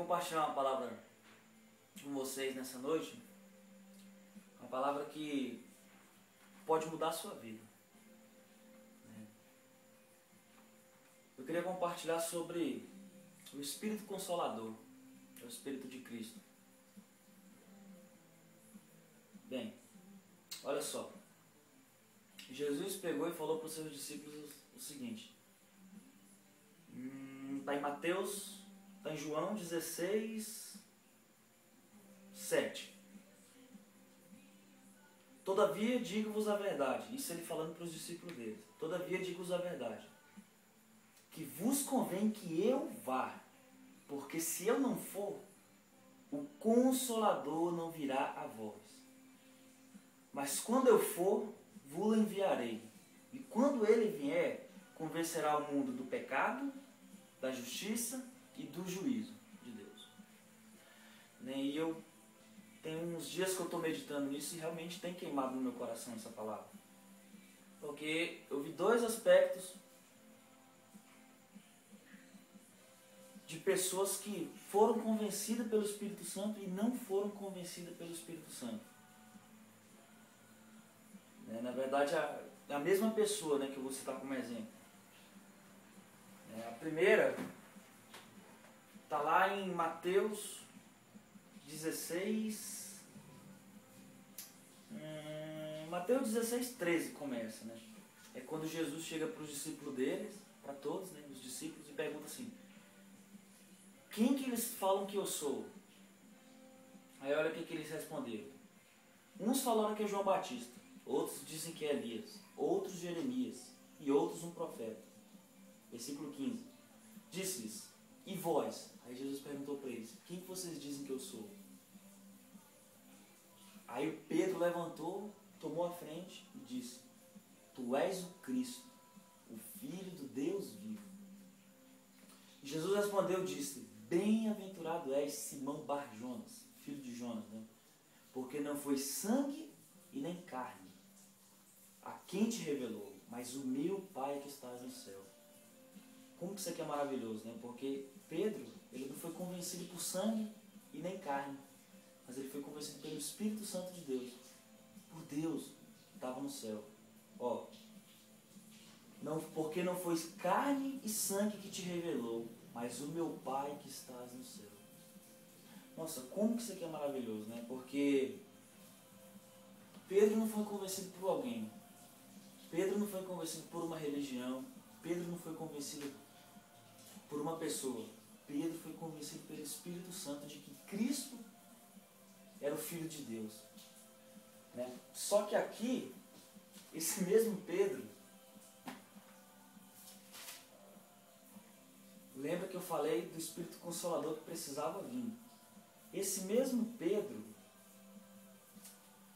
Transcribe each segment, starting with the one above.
compartilhar uma palavra com vocês nessa noite, uma palavra que pode mudar a sua vida. Eu queria compartilhar sobre o Espírito Consolador, o Espírito de Cristo. Bem, olha só, Jesus pegou e falou para os seus discípulos o seguinte, está em Mateus, está em João 16, 7. Todavia digo-vos a verdade, isso ele falando para os discípulos dele, todavia digo-vos a verdade, que vos convém que eu vá, porque se eu não for, o Consolador não virá a vós. Mas quando eu for, vos enviarei. E quando ele vier, convencerá o mundo do pecado, da justiça e do juízo de Deus. E eu tenho uns dias que eu estou meditando nisso e realmente tem queimado no meu coração essa palavra. Porque eu vi dois aspectos de pessoas que foram convencidas pelo Espírito Santo e não foram convencidas pelo Espírito Santo. Na verdade, a mesma pessoa, que eu vou citar como exemplo. A primeira está lá em Mateus 16... Mateus 16, 13 começa. É quando Jesus chega para os discípulos deles, para todos, os discípulos, e pergunta assim, quem que eles falam que eu sou? Aí olha o que eles responderam. Uns falaram que é João Batista, outros dizem que é Elias, outros Jeremias e outros um profeta. Versículo 15. Disse-lhes, e vós? Aí Jesus perguntou para eles, quem que vocês dizem que eu sou? Aí o Pedro levantou, tomou a frente e disse, tu és o Cristo, o Filho do Deus vivo. E Jesus respondeu e disse, bem-aventurado és Simão Bar-Jonas, filho de Jonas, porque não foi sangue e nem carne a quem te revelou, mas o meu Pai que estás no céu. Como que isso aqui é maravilhoso, Porque Pedro, ele não foi convencido por sangue e nem carne, mas ele foi convencido pelo Espírito Santo de Deus, por Deus que estava no céu. Porque não foi carne e sangue que te revelou, mas o meu Pai que estás no céu. Nossa, como que isso aqui é maravilhoso, Porque Pedro não foi convencido por alguém. Pedro não foi convencido por uma religião. Pedro não foi convencido por uma pessoa. Pedro foi convencido pelo Espírito Santo de que Cristo era o Filho de Deus. Só que aqui, esse mesmo Pedro, lembra que eu falei do Espírito Consolador que precisava vir. Esse mesmo Pedro,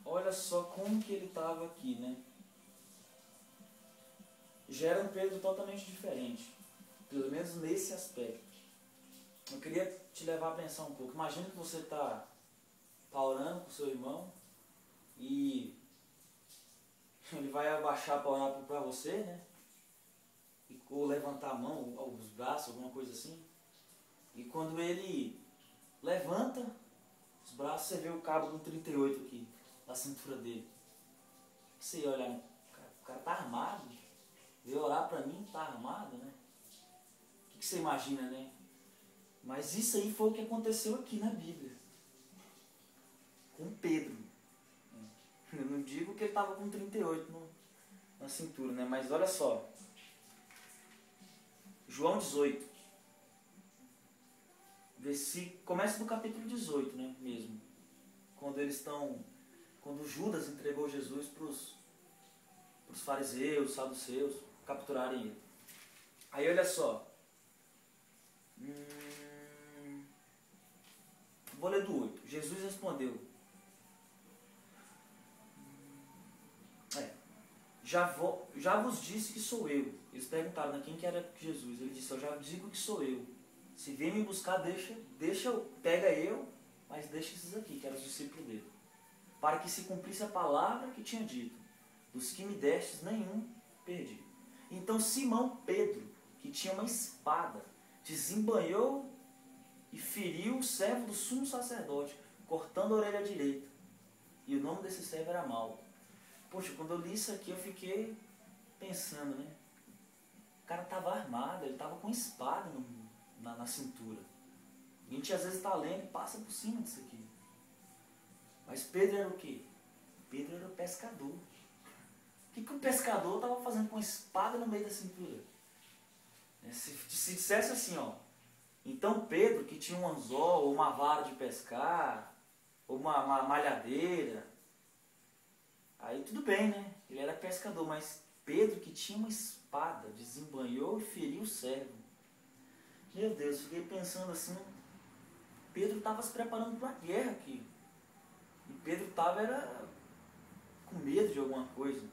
olha só como que ele estava aqui, Já era um Pedro totalmente diferente, pelo menos nesse aspecto. Eu queria te levar a pensar um pouco. Imagina que você está orando com o seu irmão e ele vai abaixar para orar para você, ou levantar a mão, ou os braços, alguma coisa assim. E quando ele levanta os braços, você vê o cabo do 38 aqui, na cintura dele. Você olha, o cara está armado, veio orar para mim, está armado, O que você imagina, Mas isso aí foi o que aconteceu aqui na Bíblia, com Pedro. Eu não digo que ele estava com 38 na cintura, Mas olha só, João 18, começa do capítulo 18, mesmo. Quando Judas entregou Jesus para os fariseus, saduceus, capturarem ele. Aí olha só, vou ler do 8. Jesus respondeu, já vos disse que sou eu. Eles perguntaram quem que era Jesus. Ele disse, eu já digo que sou eu. Se vem me buscar, pega eu, mas deixa esses aqui, que eram os discípulos dele. Para que se cumprisse a palavra que tinha dito, dos que me destes, nenhum perdi. Então Simão Pedro, que tinha uma espada, desembainhou e feriu o servo do sumo sacerdote, cortando a orelha direita. E o nome desse servo era Malco. Poxa, quando eu li isso aqui eu fiquei pensando, né? O cara estava armado, ele estava com espada na cintura. A gente às vezes está lendo e passa por cima disso aqui. Mas Pedro era o quê? Pedro era o pescador. O que o pescador estava fazendo com a espada no meio da cintura? Se dissesse assim, ó, então Pedro, que tinha um anzol, ou uma vara de pescar, ou uma malhadeira, aí tudo bem, né? Ele era pescador, mas Pedro, que tinha uma espada, desembanhou e feriu o servo. Meu Deus, fiquei pensando assim, Pedro estava se preparando para uma guerra aqui. E Pedro estava com medo de alguma coisa.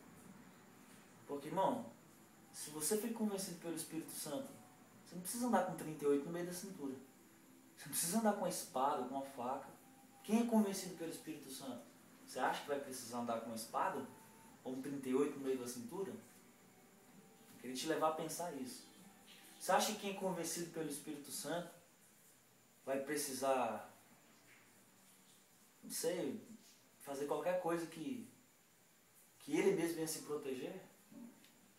Porque, irmão, se você foi convencido pelo Espírito Santo, você não precisa andar com 38 no meio da cintura. Você não precisa andar com uma espada, com uma faca. Quem é convencido pelo Espírito Santo? Você acha que vai precisar andar com uma espada? Ou um 38 no meio da cintura? Eu queria te levar a pensar isso. Você acha que quem é convencido pelo Espírito Santo vai precisar, não sei, fazer qualquer coisa que ele mesmo venha se proteger?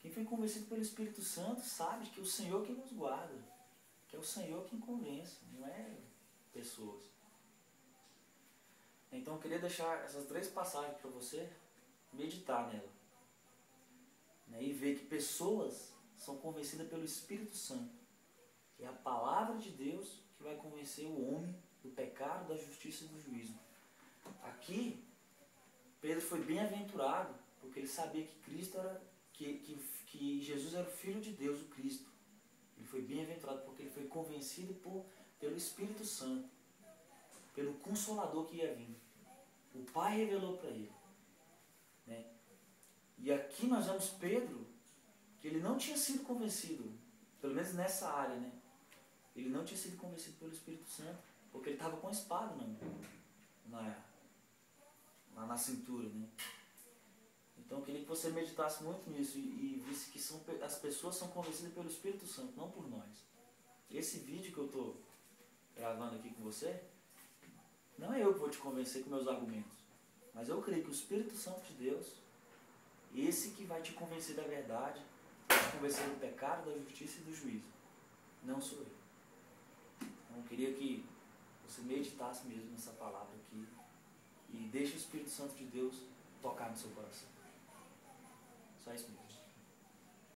Quem foi convencido pelo Espírito Santo sabe que é o Senhor que nos guarda, que é o Senhor quem convence, não é pessoas. Então eu queria deixar essas 3 passagens para você meditar nela, né, e ver que pessoas são convencidas pelo Espírito Santo. É a palavra de Deus que vai convencer o homem do pecado, da justiça e do juízo. Aqui, Pedro foi bem-aventurado, porque ele sabia que Cristo era, que Jesus era o Filho de Deus, o Cristo. Ele foi bem-aventurado porque ele foi convencido pelo Espírito Santo, pelo Consolador que ia vir. O Pai revelou para ele, né? E aqui nós vemos Pedro, que ele não tinha sido convencido, pelo menos nessa área, né? Ele não tinha sido convencido pelo Espírito Santo, porque ele estava com a espada na cintura, né? Então eu queria que você meditasse muito nisso e visse que as pessoas são convencidas pelo Espírito Santo, não por nós. Esse vídeo que eu estou gravando aqui com você, não é eu que vou te convencer com meus argumentos, mas eu creio que o Espírito Santo de Deus, esse que vai te convencer da verdade, vai te convencer do pecado, da justiça e do juízo. Não sou eu. Então eu queria que você meditasse mesmo nessa palavra aqui e deixe o Espírito Santo de Deus tocar no seu coração. Só isso mesmo.